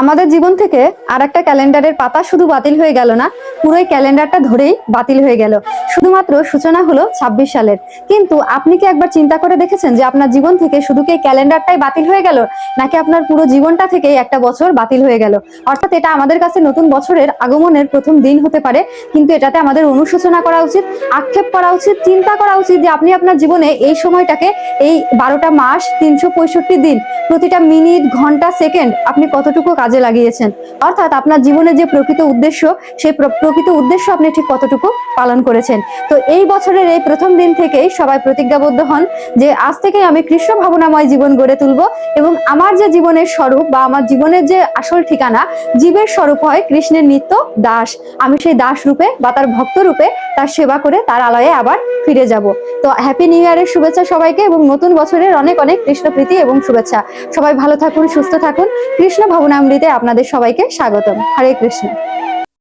আমাদের জীবন থেকে আর একটা ক্যালেন্ডারের পাতা শুধু বাতিল হয়ে গেল না, পুরোই ক্যালেন্ডারটা ধরেই বাতিল হয়ে গেল। শুধুমাত্র সূচনা হলো ২৬ সালের। কিন্তু আপনি কি একবার চিন্তা করে দেখেছেন যে আপনার জীবন থেকে শুধু কি এই ক্যালেন্ডারটাই বাতিল হয়ে গেল, নাকি আপনার পুরো জীবনটা থেকেই একটা বছর বাতিল হয়ে গেল? অর্থাৎ এটা আমাদের কাছে নতুন বছরের আগমনের প্রথম দিন হতে পারে, কিন্তু এটাতে আমাদের অনুশোচনা করা উচিত, আক্ষেপ করা উচিত, চিন্তা করা উচিত যে আপনি আপনার জীবনে এই সময়টাকে, এই ১২টা মাস ৩৬৫ দিন, প্রতিটা মিনিট, ঘন্টা, সেকেন্ড আপনি কতটুকু কাজে লাগিয়েছেন। অর্থাৎ আপনার জীবনের যে প্রকৃত উদ্দেশ্য, সেই প্রকৃত উদ্দেশ্য আপনি ঠিক কতটুকু পালন করেছেন। তো এই বছরের এই প্রথম দিন থেকেই সবাই প্রতিজ্ঞাবদ্ধ হন যে আজ থেকে আমি কৃষ্ণ ভাবনাময় জীবন গড়ে তুলব, এবং আমার যে জীবনের স্বরূপ বা আমার জীবনের যে আসল ঠিকানা, জীবের স্বরূপ হয় কৃষ্ণের নিত্য দাস। আমি সেই দাস রূপে বা তার ভক্ত রূপে তার সেবা করে তার আলয়ে আবার ফিরে যাব। তো হ্যাপি নিউ ইয়ারের শুভেচ্ছা সবাইকে, এবং নতুন বছরের অনেক অনেক কৃষ্ণ প্রীতি এবং শুভেচ্ছা। সবাই ভালো থাকুন, সুস্থ থাকুন। কৃষ্ণ ভবনামৃতে আপনাদের সবাইকে স্বাগতম। হরে কৃষ্ণ।